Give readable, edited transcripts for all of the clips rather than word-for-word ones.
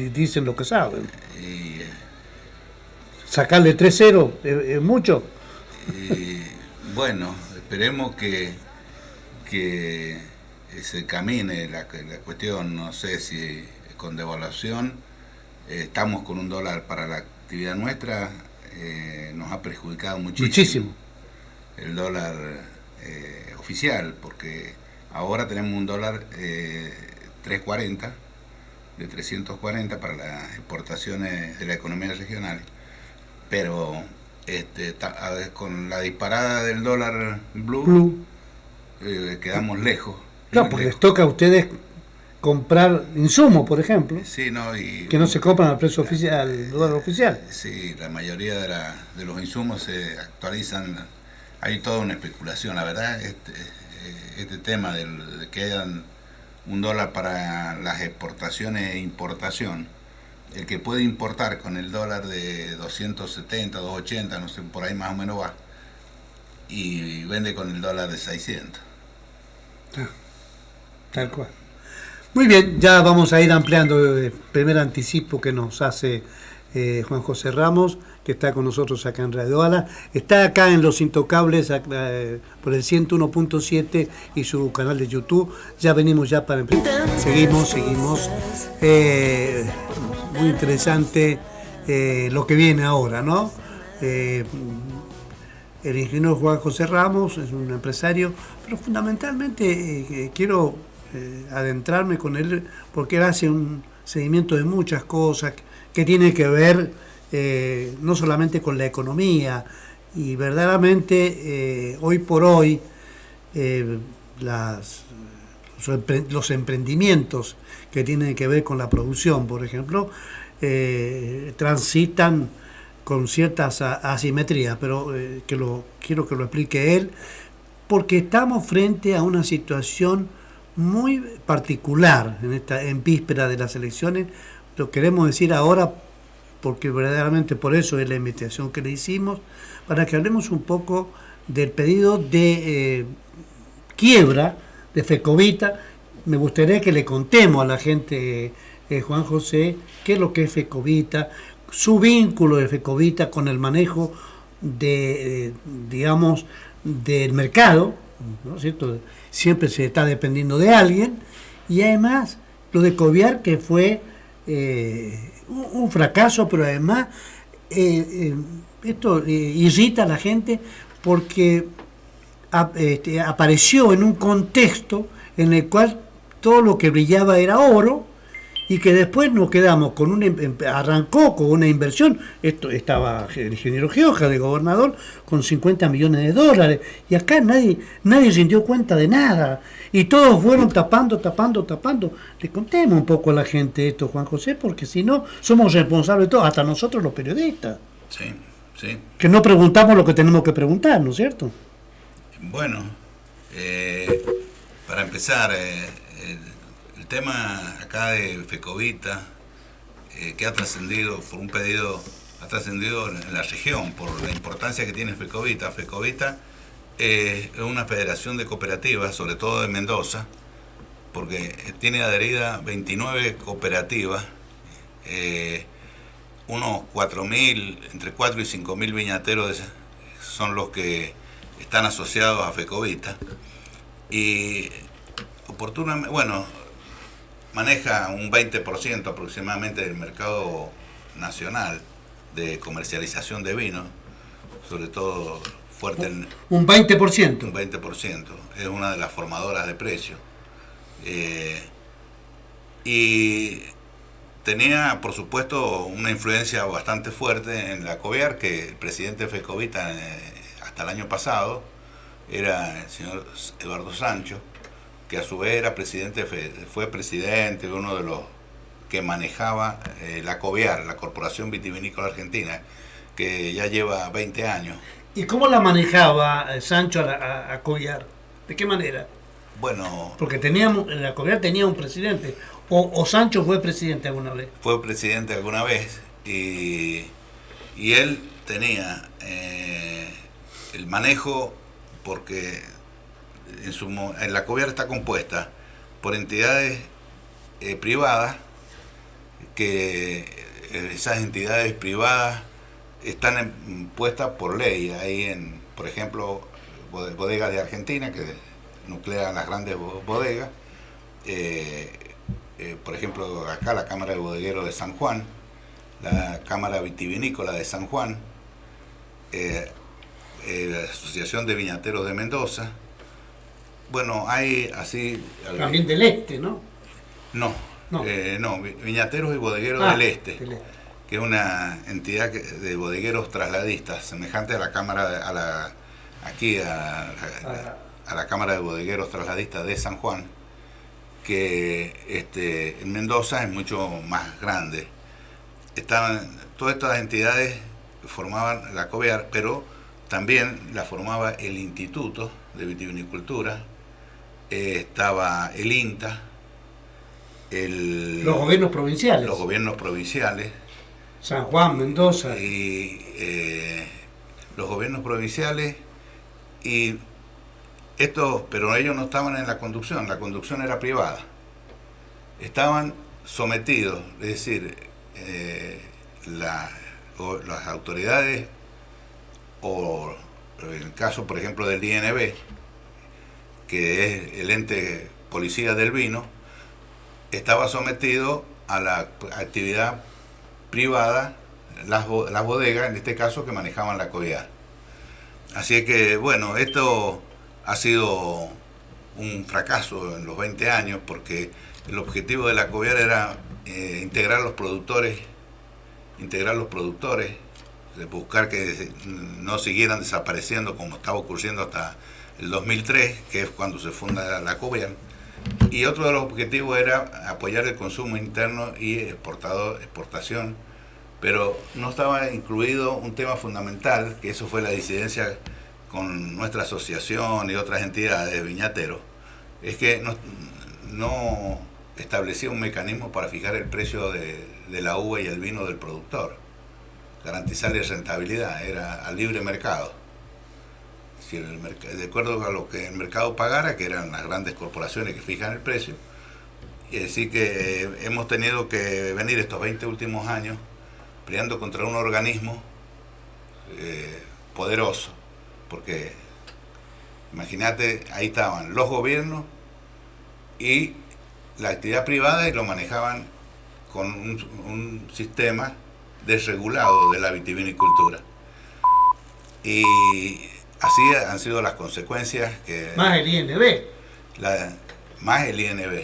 dicen lo que saben. Y, Sacarle 3-0 es mucho. y, bueno, esperemos que se camine la cuestión, no sé si con devaluación. Estamos con un dólar para la actividad nuestra, nos ha perjudicado muchísimo Muchísimo. el dólar oficial, porque ahora tenemos un dólar 340, de 340 para las exportaciones de la economía regional, pero con la disparada del dólar blue Blue. quedamos lejos, Claro, muy porque les lejos. toca a ustedes comprar insumos, por ejemplo, Sí, no, y que no se compran al precio oficial, al dólar oficial. sí, la mayoría de los insumos se actualizan. Hay toda una especulación, la verdad, este tema de que hayan un dólar para las exportaciones e importación. El que puede importar con el dólar de 270, 280, no sé, por ahí más o menos va, y vende con el dólar de 600. Ah, tal cual. Muy bien, ya vamos a ir ampliando el primer anticipo que nos hace Juan José Ramos, que está con nosotros acá en Radio Ala. Está acá en Los Intocables por el 101.7 y su canal de YouTube. Ya venimos ya para empezar. Seguimos. Muy interesante lo que viene ahora, ¿no? El ingeniero Juan José Ramos es un empresario, pero fundamentalmente quiero adentrarme con él porque él hace un seguimiento de muchas cosas que tiene que ver no solamente con la economía, y verdaderamente hoy por hoy eh, las, los emprendimientos que tienen que ver con la producción, por ejemplo, transitan con ciertas asimetrías, pero quiero que lo explique él, porque estamos frente a una situación muy particular en víspera de las elecciones. Lo queremos decir ahora porque verdaderamente por eso es la invitación que le hicimos, para que hablemos un poco del pedido de quiebra de Fecovita. Me gustaría que le contemos a la gente, Juan José, qué es lo que es Fecovita, su vínculo de Fecovita con el manejo de, digamos, del mercado, ¿no es cierto? Siempre se está dependiendo de alguien, y además lo de Coviar, que fue un fracaso, pero además esto irrita a la gente porque apareció en un contexto en el cual todo lo que brillaba era oro, y que después nos quedamos con arrancó con una inversión. Esto estaba el ingeniero Gioja de gobernador con 50 millones de dólares, y acá nadie se dio cuenta de nada, y todos fueron tapando. Le contemos un poco a la gente esto, Juan José, porque si no somos responsables todos, hasta nosotros los periodistas, Sí, sí. que no preguntamos lo que tenemos que preguntar, ¿no es cierto? Bueno, para empezar, el tema acá de Fecovita, que ha trascendido por un pedido, ha trascendido en la región por la importancia que tiene Fecovita. Fecovita es una federación de cooperativas, sobre todo de Mendoza, porque tiene adherida 29 cooperativas, unos 4.000, entre 4 y 5.000 viñateros son los que están asociados a Fecovita, y oportunamente, bueno, maneja un 20% aproximadamente del mercado nacional de comercialización de vino, sobre todo fuerte en Un 20%. un 20%, es una de las formadoras de precios. Y tenía, por supuesto, una influencia bastante fuerte en la COVIAR, que el presidente de Fecovita hasta el año pasado era el señor Eduardo Sancho, que a su vez era fue presidente, uno de los que manejaba la COVIAR, la Corporación Vitivinícola Argentina, que ya lleva 20 años. ¿Y cómo la manejaba Sancho a Coviar? ¿De qué manera? Bueno, Porque la Coviar tenía un presidente, o Sancho fue presidente alguna vez. fue presidente alguna vez, y él tenía el manejo, porque en la COVIAR está compuesta por entidades privadas que esas entidades privadas están puestas por ley. Hay, por ejemplo, bodegas de Argentina que nuclean las grandes bodegas. Por ejemplo, acá la Cámara de Bodegueros de San Juan, la Cámara Vitivinícola de San Juan, la Asociación de Viñateros de Mendoza. Bueno, hay así... También del Este, ¿no? No, no, Viñateros y Bodegueros del Este, que es una entidad de bodegueros trasladistas, semejante a la Cámara, a la Cámara de Bodegueros Trasladistas de San Juan, que en Mendoza es mucho más grande. Todas estas entidades formaban la COVEAR, pero también la formaba el Instituto de Vitivinicultura, estaba el INTA, los gobiernos provinciales. Los gobiernos provinciales. San Juan, Mendoza. Y los gobiernos provinciales, y pero ellos no estaban en la conducción era privada. Estaban sometidos, es decir, las autoridades, o en el caso, por ejemplo, del INB, que es el ente policía del vino, estaba sometido a la actividad privada, las bodegas, en este caso, que manejaban la COVEAR. Así que, bueno, esto ha sido un fracaso en los 20 años, porque el objetivo de la COVEAR era integrar los productores, de buscar que no siguieran desapareciendo como estaba ocurriendo hasta el 2003, que es cuando se funda la COVEAR. Y otro de los objetivos era apoyar el consumo interno y exportación, pero no estaba incluido un tema fundamental, que eso fue la disidencia con nuestra asociación y otras entidades de viñateros, es que no establecía un mecanismo para fijar el precio de la uva y el vino del productor, garantizarle rentabilidad, era al libre mercado. Si de acuerdo a lo que el mercado pagara, que eran las grandes corporaciones que fijan el precio. Y decir que hemos tenido que venir estos 20 últimos años peleando contra un organismo poderoso, porque imagínate, ahí estaban los gobiernos y la actividad privada, y lo manejaban con un sistema desregulado de la vitivinicultura. Y así han sido las consecuencias que... Más el INB. Más el INB.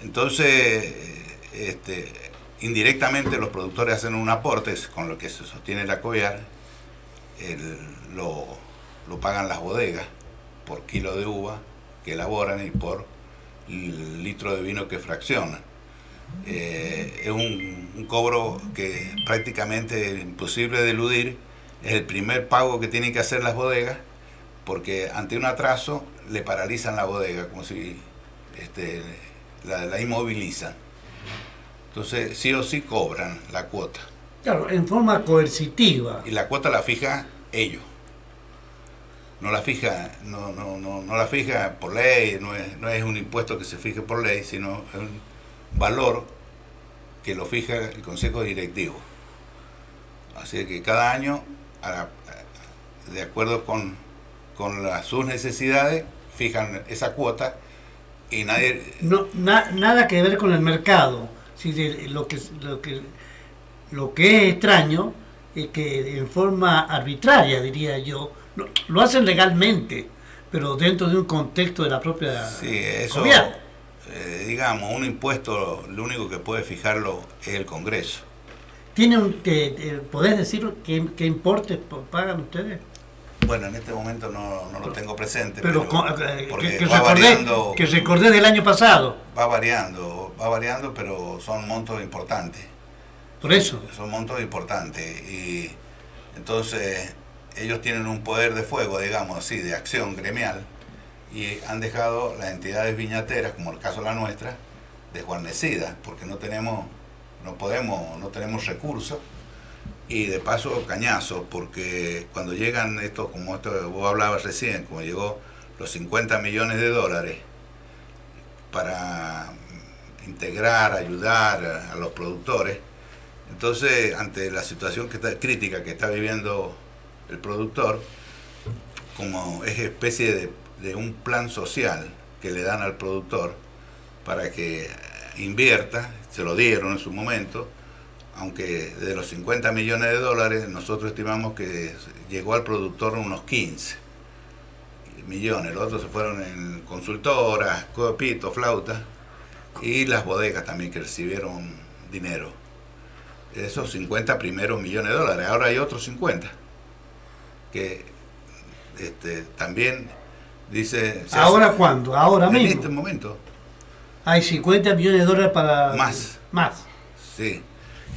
Entonces, indirectamente los productores hacen un aporte con lo que se sostiene la COVEAR, lo pagan las bodegas por kilo de uva que elaboran y por litro de vino que fraccionan. Es un cobro que prácticamente es imposible de eludir. Es el primer pago que tienen que hacer las bodegas, porque ante un atraso le paralizan la bodega, como si la inmovilizan. Entonces sí o sí cobran la cuota. Claro, en forma coercitiva. Y la cuota la fija ellos. No la fija por ley, no es un impuesto que se fije por ley, sino es un valor que lo fija el Consejo Directivo. Así que cada año, de acuerdo con sus necesidades, fijan esa cuota y nadie... Nada que ver con el mercado. Sí, lo que es extraño es que en forma arbitraria, diría yo, lo hacen legalmente, pero dentro de un contexto de la propia... Sí, eso, digamos, un impuesto, lo único que puede fijarlo es el Congreso. ¿Podés decir qué importe pagan ustedes? Bueno, en este momento no lo tengo presente, pero que recordé del año pasado. Va variando, pero son montos importantes. Por eso. Son montos importantes, y entonces ellos tienen un poder de fuego, digamos así, de acción gremial, y han dejado las entidades viñateras, como el caso de la nuestra, desguarnecidas, porque no tenemos recursos, y de paso cañazo, porque cuando llegan estos, como esto vos hablabas recién, como llegó los $50 millones para integrar, ayudar a los productores. Entonces, ante la situación crítica que está viviendo el productor, como es especie de un plan social que le dan al productor para que invierta, se lo dieron en su momento, aunque de los 50 millones de dólares nosotros estimamos que llegó al productor unos 15 millones, los otros se fueron en consultoras, copitos, flautas, y las bodegas también que recibieron dinero. Esos 50 primeros millones de dólares, ahora hay otros 50 que también dice... ¿Ahora cuándo? Ahora mismo. En este momento. Hay 50 millones de dólares para... Más. Sí.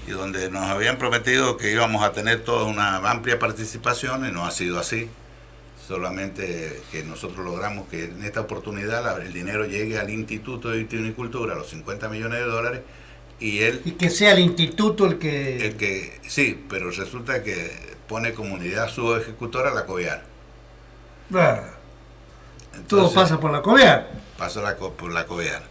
Y donde nos habían prometido que íbamos a tener toda una amplia participación, y no ha sido así. Solamente que nosotros logramos que en esta oportunidad el dinero llegue al Instituto de Vitivinicultura, los 50 millones de dólares, y que sea el instituto el que... Sí, pero resulta que pone como unidad subejecutora la COVIAR. Todo pasa por la COVIAR. Pasa por la COVIAR.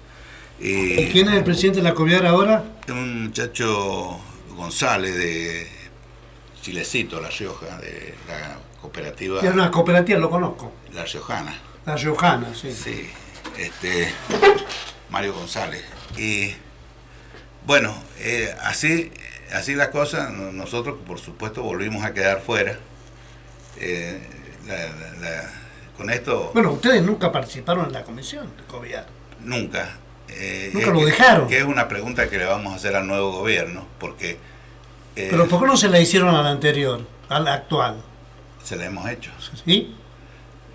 ¿Y quién es el presidente de la COVIAR ahora? Un muchacho González de Chilecito, La Rioja, de la cooperativa. Es una cooperativa, lo conozco. La Riojana. La Riojana, sí. Sí, Mario González. Y bueno, así las cosas, nosotros por supuesto volvimos a quedar fuera. Con esto... Bueno, ustedes nunca participaron en la comisión de COVIAR. Nunca. Nunca lo dejaron. Que es una pregunta que le vamos a hacer al nuevo gobierno, porque... Pero ¿por qué no se la hicieron al anterior, al actual? Se la hemos hecho. ¿Sí?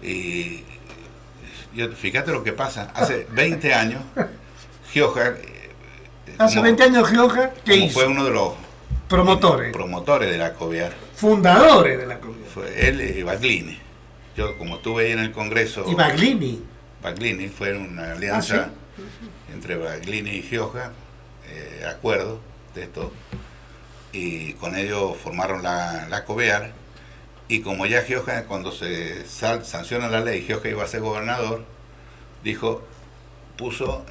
Y fíjate lo que pasa. Hace 20 años, Gioja... Hace 20 años Gioja, ¿qué hizo? Fue uno de los promotores de la COVIAR. Fundadores de la COVIAR. Fue él y Baglini. Yo, como estuve ahí en el Congreso... ¿Y Baglini? Baglini fue una alianza entre Baglini y Gioja, acuerdo de esto, y con ellos formaron la COVIAR. Y como ya Gioja, cuando se sanciona la ley, Gioja iba a ser gobernador, puso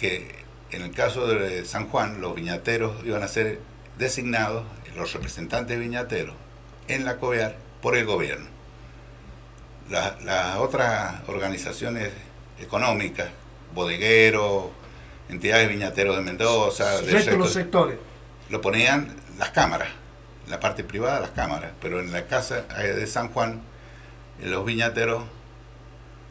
que en el caso de San Juan, los viñateros iban a ser designados, los representantes viñateros, en la COVIAR por el gobierno. Las otras organizaciones económicas, bodegueros, entidades viñateros de Mendoza, los sectores, lo ponían las cámaras, la parte privada las cámaras, pero en la casa de San Juan, los viñateros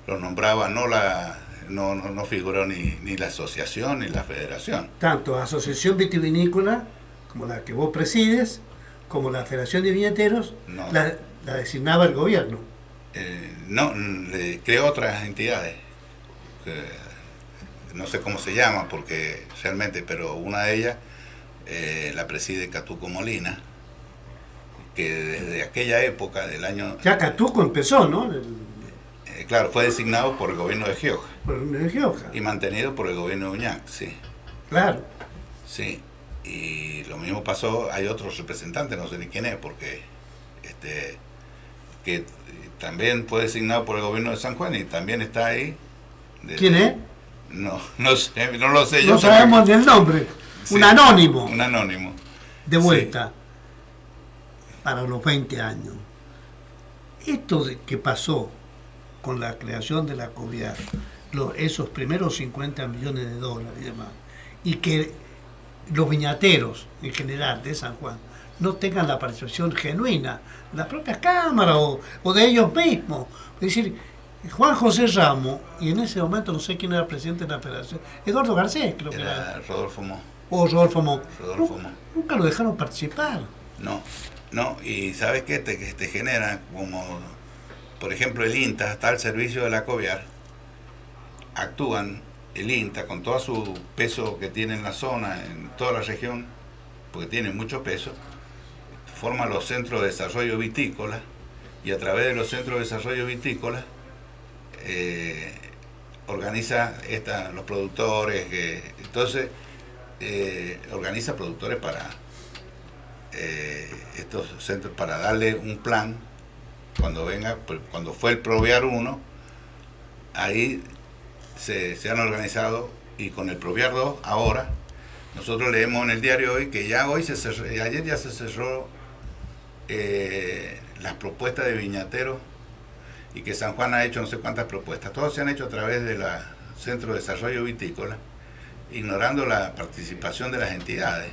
los nombraba, no figuró ni la asociación ni la federación. Tanto asociación vitivinícola, como la que vos presides, como la Federación de Viñateros, la designaba el gobierno. Creó otras entidades, no sé cómo se llama porque realmente, pero una de ellas la preside Catuco Molina, que desde aquella época del año... Ya Catuco empezó, ¿no? Claro, fue designado por el gobierno de Gioja. Por el gobierno de Gioja. Y mantenido por el gobierno de Uñac, sí. Claro. Sí, y lo mismo pasó, hay otros representantes, no sé ni quién es, porque que también fue designado por el gobierno de San Juan y también está ahí. ¿Quién es? No lo sé yo. No sabemos ni el nombre. Sí, un anónimo. Un anónimo. De vuelta, sí. Para los 20 años. Esto que pasó con la creación de la COVIAR, esos primeros 50 millones de dólares y demás, y que los viñateros en general de San Juan no tengan la participación genuina de las propias cámaras o de ellos mismos. Es decir, Juan José Ramos, y en ese momento no sé quién era el presidente de la federación, Eduardo Garcés, creo que era. Rodolfo Mo. Rodolfo Mo. Nunca lo dejaron participar. No, y ¿sabes qué? Te genera como, por ejemplo, el INTA está al servicio de la COVIAR, actúan el INTA con todo su peso que tiene en la zona, en toda la región, porque tiene mucho peso, forma los centros de desarrollo vitícola y a través de los centros de desarrollo vitícola organiza los productores, entonces organiza productores para estos centros, para darle un plan cuando fue el Proviar 1, ahí se han organizado y con el Proviar 2 ahora, nosotros leemos en el diario hoy que ya hoy ayer ya se cerró las propuestas de viñateros y que San Juan ha hecho no sé cuántas propuestas. Todas se han hecho a través del Centro de Desarrollo Vitícola, ignorando la participación de las entidades.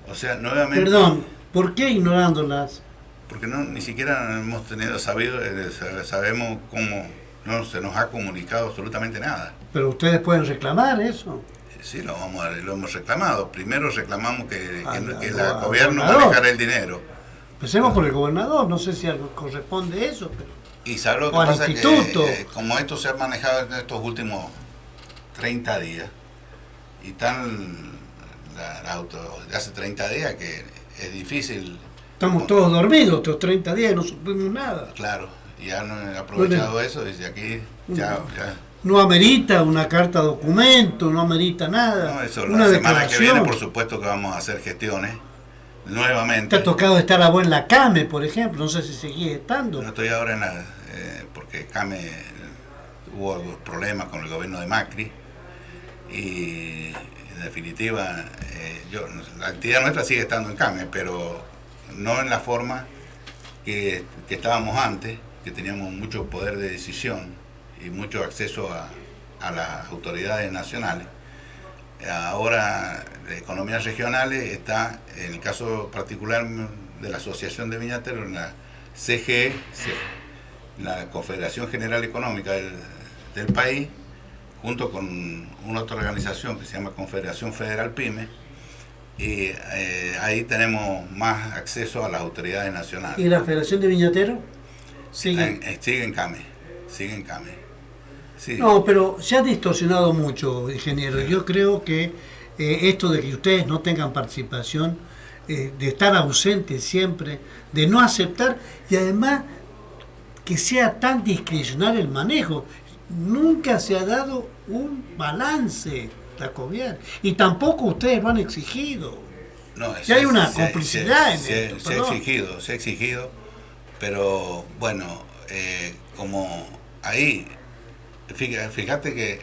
O sea, nuevamente... Perdón, ¿por qué ignorándolas? Porque ni siquiera hemos sabemos cómo, no se nos ha comunicado absolutamente nada. Pero ustedes pueden reclamar eso. Sí, lo hemos reclamado. Primero reclamamos que el al gobierno gobernador manejara el dinero. Empecemos por el gobernador, no sé si algo corresponde eso, pero... Y sabe lo que o al pasa, instituto. que como esto se ha manejado en estos últimos 30 días, y están de hace 30 días que es difícil. Estamos todos dormidos estos 30 días y no supimos nada. Claro, y han aprovechado eso, desde aquí ya. No amerita una carta documento, no amerita nada. No, eso una la semana que viene, declaración. por supuesto que vamos a hacer gestiones nuevamente. ¿Te ha tocado estar a vos en la CAME, por ejemplo? No sé si seguís estando. No estoy ahora en la... porque CAME hubo problemas con el gobierno de Macri y en definitiva la actividad nuestra sigue estando en CAME, pero no en la forma que estábamos antes, que teníamos mucho poder de decisión y mucho acceso a las autoridades nacionales. Ahora, de economías regionales está, en el caso particular de la Asociación de Viñateros, en la CGE, la Confederación General Económica del país, junto con una otra organización que se llama Confederación Federal PYME, y ahí tenemos más acceso a las autoridades nacionales. ¿Y la Federación de Viñateros? Sigue en CAME. Sí. No, pero se ha distorsionado mucho, ingeniero. Yo creo que esto de que ustedes no tengan participación, de estar ausentes siempre, de no aceptar, y además que sea tan discrecional el manejo. Nunca se ha dado un balance, la COVIAR, y tampoco ustedes lo han exigido. No, ya hay una complicidad en esto. Se ha exigido, pero bueno, como ahí, fíjate que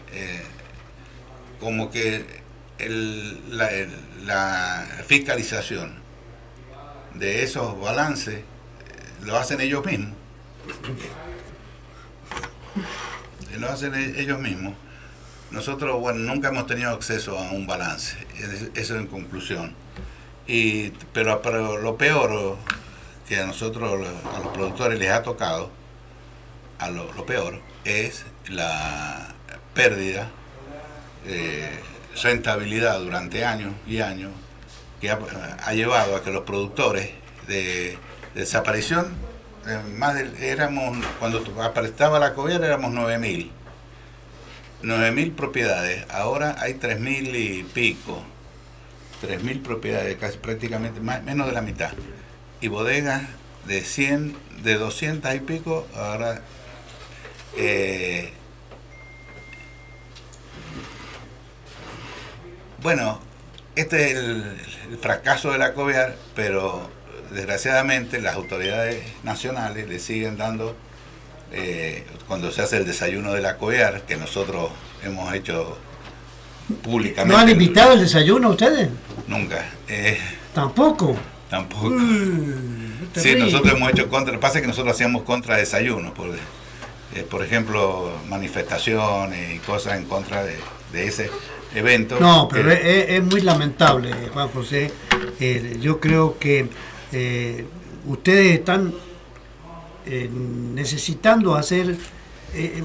como que la fiscalización de esos balances lo hacen ellos mismos. Nosotros, bueno, nunca hemos tenido acceso a un balance, eso en conclusión. Pero lo peor que a nosotros, a los productores les ha tocado, lo peor es la pérdida de rentabilidad durante años y años que ha llevado a que los productores de desaparición, cuando estaba la COVIAR éramos 9.000 propiedades, ahora hay 3.000 y pico, 3.000 propiedades, casi prácticamente menos de la mitad, y bodegas de 200 y pico, ahora bueno, este es el fracaso de la COVIAR, pero desgraciadamente las autoridades nacionales le siguen dando, cuando se hace el desayuno de la COVIAR, que nosotros hemos hecho públicamente. ¿No han invitado el desayuno a ustedes? Nunca. ¿Tampoco? Tampoco. Sí, nosotros hemos hecho contra. Lo que pasa es que nosotros hacíamos contra desayunos, por ejemplo, manifestaciones y cosas en contra de ese evento. No, pero es muy lamentable, Juan José. Yo creo que ustedes están necesitando hacer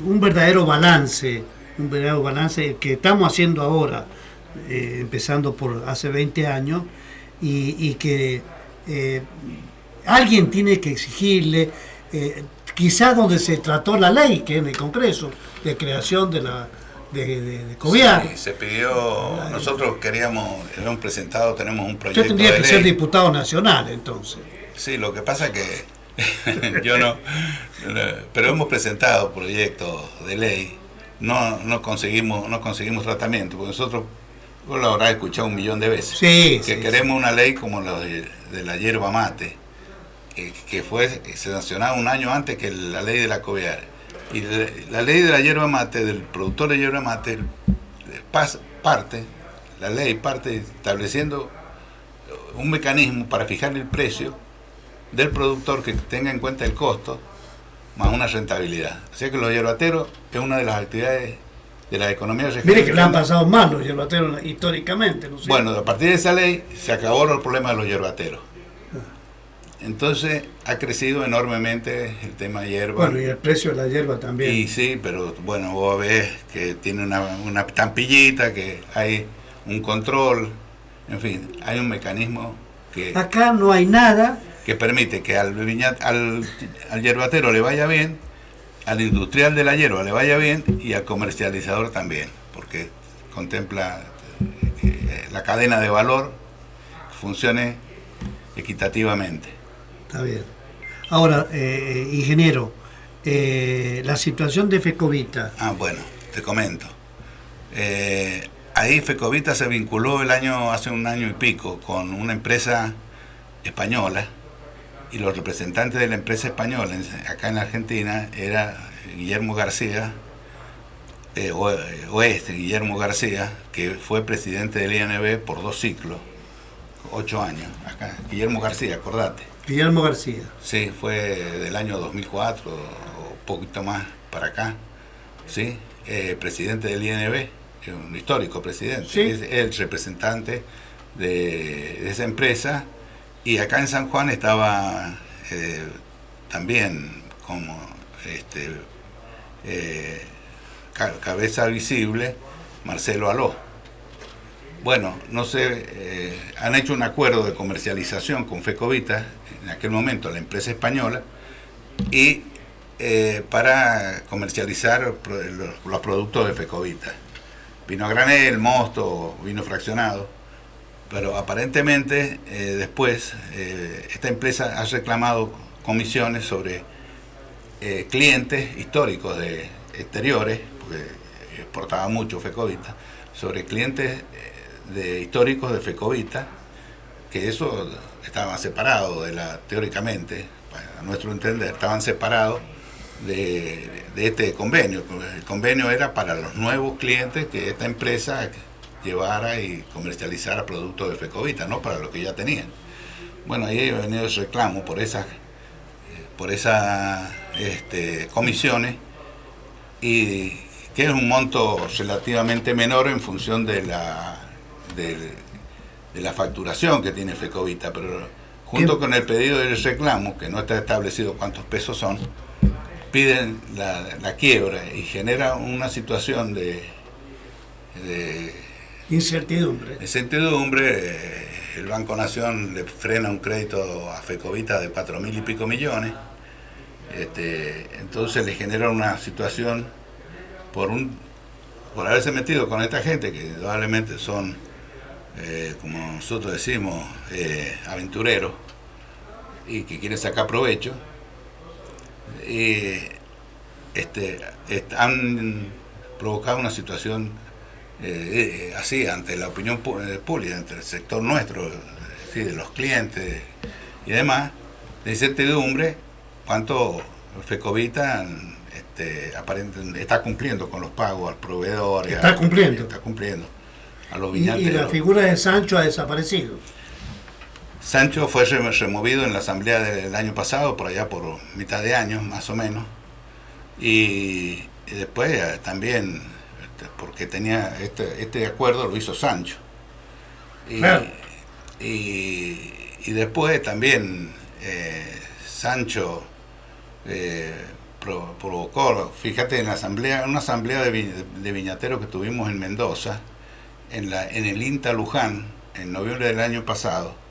un verdadero balance que estamos haciendo ahora, empezando por hace 20 años, y que alguien tiene que exigirle, quizás donde se trató la ley, que en el Congreso, de creación de COVIAR. Sí, se pidió, nosotros hemos presentado, tenemos un proyecto de ley. Usted tendría que ser diputado nacional, entonces. Sí, lo que pasa es que yo no, pero hemos presentado proyectos de ley, no conseguimos tratamiento, porque nosotros, vos lo habrás escuchado 1.000.000 de veces, que queremos una ley como la de la yerba mate, que fue sancionada un año antes que la ley de la COVIAR. Y la ley de la yerba mate, del productor de yerba mate, la ley parte estableciendo un mecanismo para fijar el precio del productor que tenga en cuenta el costo más una rentabilidad. O sea que los yerbateros es una de las actividades de la economía regional. Mire que le han pasado mal los yerbateros históricamente, ¿no sé? Bueno, a partir de esa ley se acabó el problema de los yerbateros. Entonces ha crecido enormemente el tema de hierba. Bueno, y el precio de la hierba también. Y sí, pero bueno, vos ves que tiene una estampillita, que hay un control, en fin, hay un mecanismo que... Acá no hay nada que permite que al yerbatero le vaya bien, al industrial de la hierba le vaya bien y al comercializador también, porque contempla que la cadena de valor funcione equitativamente. Está bien. Ahora, ingeniero, la situación de Fecovita. Bueno, te comento. Ahí Fecovita se vinculó hace un año y pico con una empresa española, y los representantes de la empresa española acá en la Argentina era Guillermo García, Guillermo García, que fue presidente del INB por 2 ciclos, 8 años. Acá, Guillermo García, acordate. Guillermo García. Sí, fue del año 2004 o poquito más para acá, ¿sí? Presidente del INB, un histórico presidente, ¿sí? Es el representante de esa empresa. Y acá en San Juan estaba también como cabeza visible Marcelo Aló. Bueno, no sé, han hecho un acuerdo de comercialización con Fecovita, en aquel momento la empresa española, y para comercializar los productos de Fecovita. Vino a granel, mosto, vino fraccionado. Pero aparentemente después esta empresa ha reclamado comisiones sobre clientes históricos de exteriores, porque exportaba mucho Fecovita, sobre clientes históricos de Fecovita, que eso estaban separados teóricamente, a nuestro entender, estaban separados de este convenio. El convenio era para los nuevos clientes que esta empresa llevara y comercializara productos de Fecovita, no para los que ya tenían. Bueno, ahí ha venido el reclamo por esas comisiones, y que es un monto relativamente menor en función de la facturación que tiene Fecovita, pero junto con el pedido del reclamo, que no está establecido cuántos pesos son, piden la quiebra y genera una situación de incertidumbre. El Banco Nación le frena un crédito a Fecovita de 4.000 y pico millones. Entonces le genera una situación por haberse metido con esta gente, que indudablemente son, como nosotros decimos, aventureros, y que quieren sacar provecho. Han provocado una situación así ante la opinión pública, entre el sector nuestro, ¿sí? De los clientes y demás, de incertidumbre cuánto Fecovita aparentemente está cumpliendo con los pagos al proveedor. Está cumpliendo a los viñateros. Y la figura de Sancho ha desaparecido. Sancho fue removido en la asamblea del año pasado, por allá por mitad de año más o menos, y después también, porque tenía este acuerdo lo hizo Sancho, claro. y después también Sancho provocó, fíjate, en una asamblea de viñateros que tuvimos en Mendoza, en el INTA Luján, en noviembre del año pasado,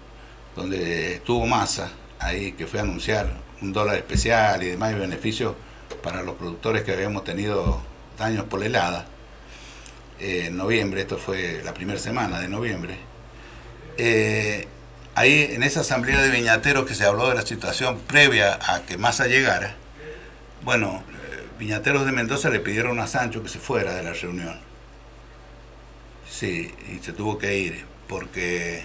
donde estuvo Massa ahí, que fue a anunciar $1 especial y demás beneficios para los productores que habíamos tenido daños por la helada. En noviembre, esto fue la primera semana de noviembre, ahí en esa asamblea de viñateros que se habló de la situación previa a que Massa llegara, bueno, viñateros de Mendoza le pidieron a Sancho que se fuera de la reunión. Sí, y se tuvo que ir, porque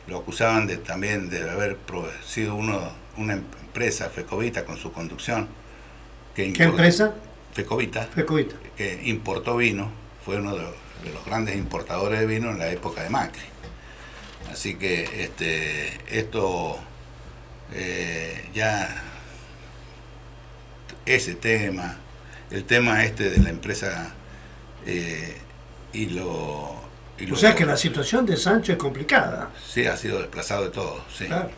lo acusaban también de haber sido una empresa, Fecovita, con su conducción. ¿Qué empresa? Fecovita, Fecovita. que importó vino, fue uno de los grandes importadores de vino en la época de Macri. Así que esto ya, ese tema, el tema de la empresa o sea que la situación de Sancho es complicada. Sí, ha sido desplazado de todo, sí. Claro.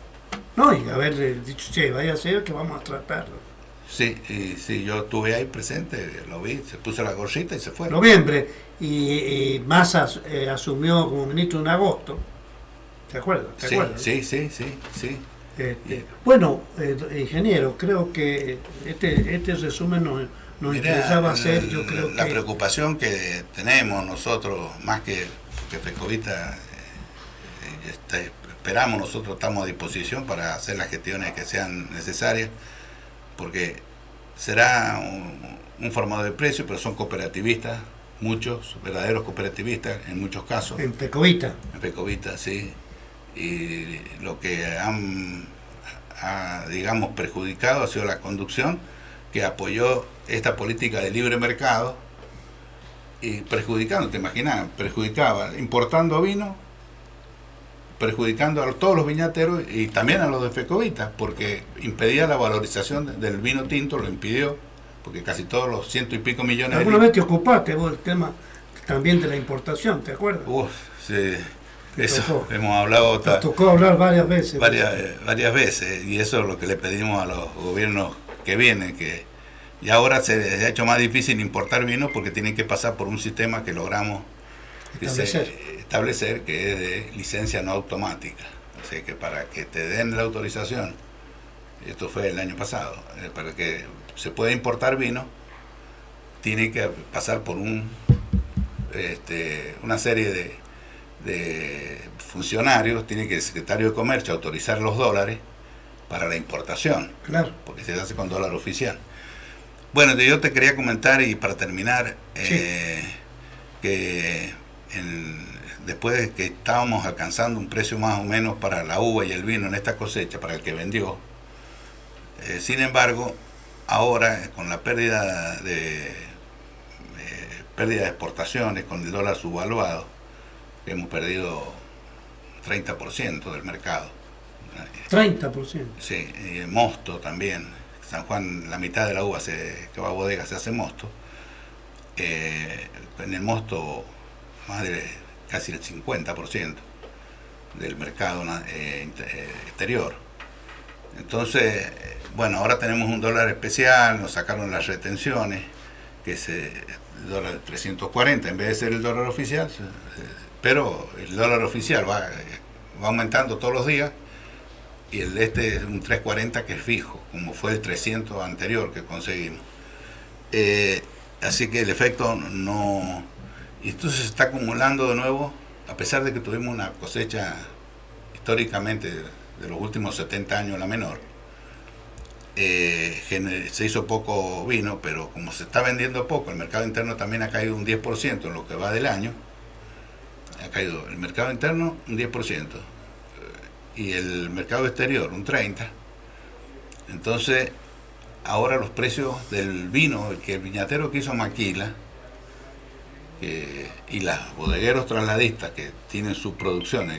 No, y haberle dicho, che, vaya a ser que vamos a tratarlo. Sí, sí, yo estuve ahí presente, lo vi, se puso la gorrita y se fue. Noviembre, y Massa asumió como ministro en agosto. ¿Te acuerdas? Sí, sí, sí, sí, sí. Bueno, ingeniero, creo que este resumen nos interesaba hacer. Yo creo la preocupación que tenemos nosotros, más que FECOVITA, esperamos, nosotros estamos a disposición para hacer las gestiones que sean necesarias, porque será un formador de precios, pero son cooperativistas, muchos, verdaderos cooperativistas en muchos casos. En FECOVITA. En FECOVITA, sí. Y lo que digamos, perjudicado ha sido la conducción que apoyó esta política de libre mercado y perjudicando, te imaginas, perjudicaba importando vino, perjudicando a todos los viñateros y también a los de FECOVITA, porque impedía la valorización del vino tinto, lo impidió, porque casi todos los 100 y pico millones ¿Alguna vez te ocupaste vos del tema también de la importación, te acuerdas? Sí. Eso tocó. Hemos hablado. Te tocó hablar varias veces. Varias veces, y eso es lo que le pedimos a los gobiernos que vienen, y ahora se ha hecho más difícil importar vino porque tienen que pasar por un sistema que logramos establecer, que es de licencia no automática. O sea que para que te den la autorización, esto fue el año pasado, para que se pueda importar vino, tiene que pasar por una serie de funcionarios, tiene que el secretario de Comercio autorizar los dólares para la importación, claro, porque se hace con dólar oficial. Bueno, yo te quería comentar, y para terminar, que después de que estábamos alcanzando un precio más o menos para la uva y el vino en esta cosecha, para el que vendió, sin embargo, ahora con la pérdida de exportaciones, con el dólar subvaluado, hemos perdido 30% del mercado. 30%. Sí, y el mosto también. San Juan, la mitad de la uva que va a bodega se hace mosto. En el mosto, más de casi el 50% del mercado exterior. Entonces, bueno, ahora tenemos un dólar especial, nos sacaron las retenciones, que es el dólar 340 en vez de ser el dólar oficial, pero el dólar oficial va aumentando todos los días, y es un 340 que es fijo, como fue el 300 anterior que conseguimos. Así que el efecto no... Y entonces se está acumulando de nuevo, a pesar de que tuvimos una cosecha históricamente de los últimos 70 años la menor. Se hizo poco vino, pero como se está vendiendo poco, el mercado interno también ha caído un 10% en lo que va del año. Ha caído el mercado interno un 10%, y el mercado exterior un 30%. Entonces, ahora los precios del vino, el viñatero que hizo Maquila, y los bodegueros trasladistas que tienen su producción,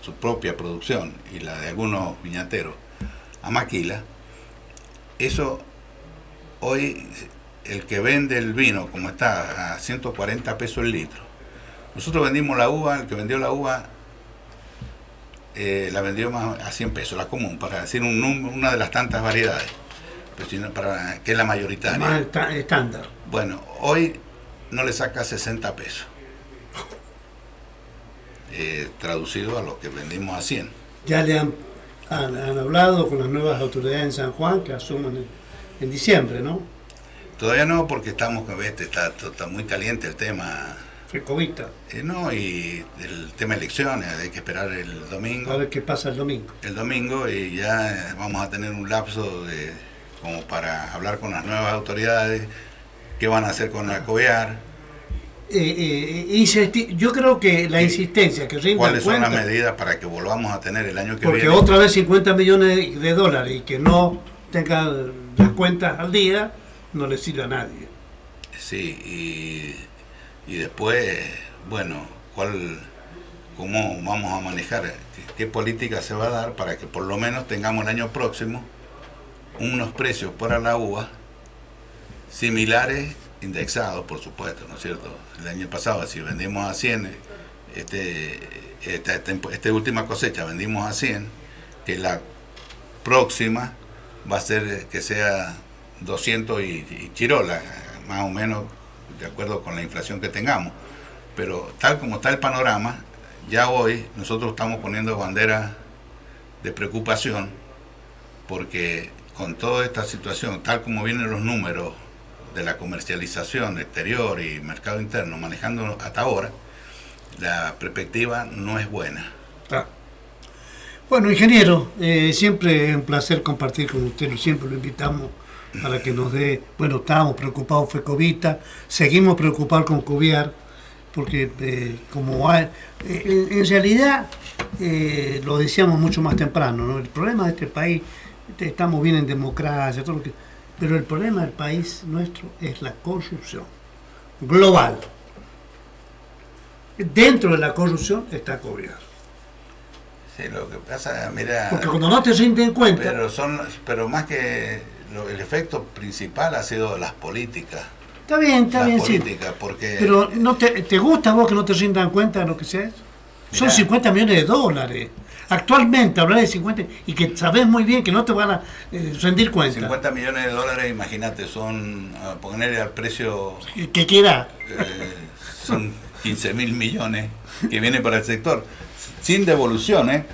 su propia producción, y la de algunos viñateros a Maquila, eso hoy, el que vende el vino como está a 140 pesos el litro. Nosotros vendimos la uva, el que vendió la uva la vendió más a 100 pesos, la común, para decir una de las tantas variedades, pero sino que es la mayoritaria. Más estándar. Bueno, hoy no le saca 60 pesos, traducido a lo que vendimos a 100. Ya le han hablado con las nuevas autoridades en San Juan, que asumen en diciembre, ¿no? Todavía no, porque está muy caliente el tema. FECOVITA. No, y el tema de elecciones, hay que esperar el domingo. A ver qué pasa el domingo. El domingo, y ya vamos a tener un lapso como para hablar con las nuevas autoridades, qué van a hacer con la COVEAR. Yo creo que la insistencia que rinda ¿Cuáles son las medidas para que volvamos a tener el año que viene? Porque otra vez 50 millones de dólares y que no tengan las cuentas al día, no le sirve a nadie. Sí, y después, bueno, cómo vamos a manejar, qué política se va a dar para que por lo menos tengamos el año próximo unos precios para la uva similares, indexados, por supuesto, ¿no es cierto? El año pasado, si vendimos a 100, esta última cosecha vendimos a 100, que la próxima va a ser que sea 200 y chirola, más o menos de acuerdo con la inflación que tengamos. Pero tal como está el panorama, ya hoy nosotros estamos poniendo bandera de preocupación, porque con toda esta situación, tal como vienen los números de la comercialización exterior y mercado interno manejando hasta ahora, la perspectiva no es buena. Bueno, ingeniero, siempre es un placer compartir con usted, siempre lo invitamos para que nos dé, bueno, estábamos preocupados fue Covita, seguimos preocupados con Coviar, porque como hay, en realidad lo decíamos mucho más temprano, ¿no? El problema de este país, estamos bien en democracia, todo lo que, pero el problema del país nuestro es la corrupción global. Dentro de la corrupción está Coviar. Sí, lo que pasa, mira... Porque cuando no te rinden cuenta... Pero más que el efecto principal ha sido las políticas. Está bien, sí. Porque... Pero ¿no te gusta a vos que no te rindan cuenta de lo que sea eso? Son 50 millones de dólares. Actualmente hablar de 50 y que sabés muy bien que no te van a rendir cuenta. 50 millones de dólares, imagínate, son, a ponerle al precio... que quiera. Son 15.000 millones que vienen para el sector. Sin devolución, ¿eh?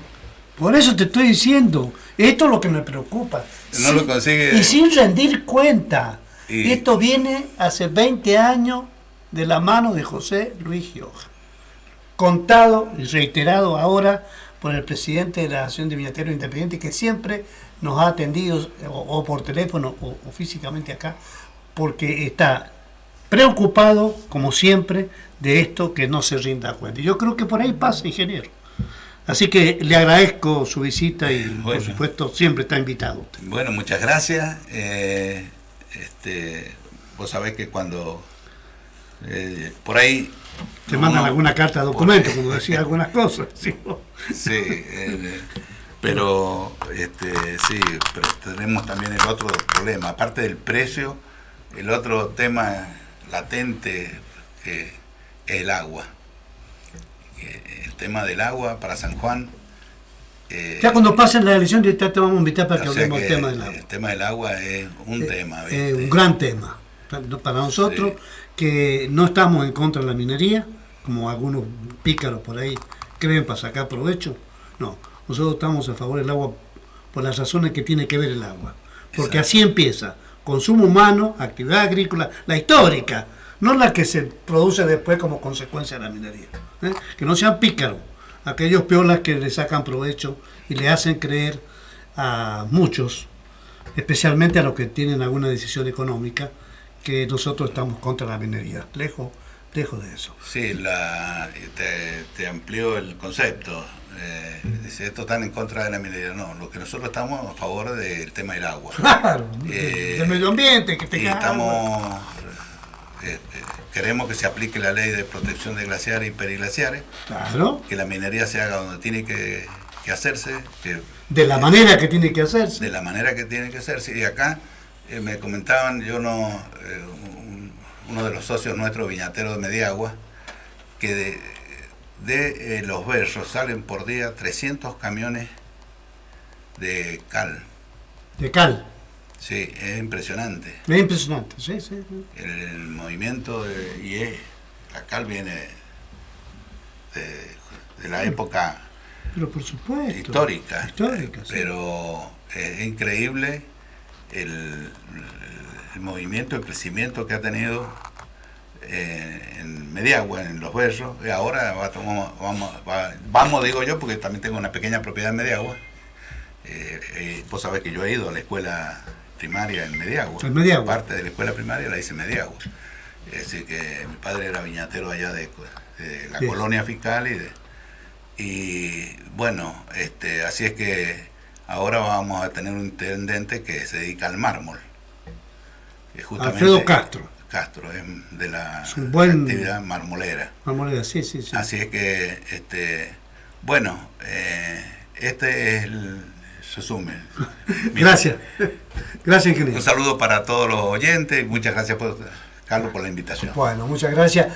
Por eso te estoy diciendo, esto es lo que me preocupa. No lo consigue. Y sin rendir cuenta. Esto viene hace 20 años de la mano de José Luis Gioja. Contado y reiterado ahora por el presidente de la Asociación de Viñateros Independientes, que siempre nos ha atendido, o por teléfono o físicamente acá, porque está preocupado, como siempre, de esto que no se rinda cuenta. Yo creo que por ahí pasa, ingeniero. Así que le agradezco su visita y, bueno, por supuesto, siempre está invitado. Bueno, muchas gracias. Vos sabés que cuando por ahí... Te mandan alguna carta de documento, como decía algunas cosas. Sí, pero tenemos también el otro problema. Aparte del precio, el otro tema latente es el agua. El tema del agua para San Juan. Ya cuando pasen la elección te vamos a invitar para que hablemos del tema del agua. El tema del agua es un tema. Un gran tema. Para nosotros, que no estamos en contra de la minería, como algunos pícaros por ahí creen para sacar provecho. No, nosotros estamos a favor del agua por las razones que tiene que ver el agua. Porque así empieza. Consumo humano, actividad agrícola, la histórica, no la que se produce después como consecuencia de la minería. Que no sean pícaros, aquellos piolas que le sacan provecho y le hacen creer a muchos, especialmente a los que tienen alguna decisión económica, que nosotros estamos contra la minería. Lejos de eso. Sí, te amplió el concepto. Dice, estos están en contra de la minería. No, lo que nosotros estamos a favor del tema del agua. Claro, del medio ambiente, que tenga agua. Queremos que se aplique la ley de protección de glaciares y periglaciares. Claro. Que la minería se haga donde tiene que hacerse. De la manera que tiene que hacerse. De la manera que tiene que hacerse. Y acá me comentaban, uno de los socios nuestros, viñateros de Mediagua, que de Los Berros salen por día 300 camiones de cal. ¿De cal? Sí, es impresionante. Es impresionante, sí. El movimiento, la cal viene de la época, pero por supuesto, histórica, pero es increíble el movimiento, el crecimiento que ha tenido en Mediagua, en Los Berros. Y ahora vamos, digo yo, porque también tengo una pequeña propiedad en Mediagua. Vos sabés que yo he ido a la escuela primaria en Mediagua. Parte de la escuela primaria la hice en Mediagua. Es decir, que mi padre era viñatero allá de la colonia fiscal y bueno, así es que ahora vamos a tener un intendente que se dedica al mármol. Alfredo Castro. Castro, es de la Es un buen actividad marmolera. Marmoleda, sí, sí, sí. Así es que, bueno, este es el resumen. Gracias. Gracias, ingeniero. Un saludo para todos los oyentes y muchas gracias, Carlos, por la invitación. Bueno, muchas gracias.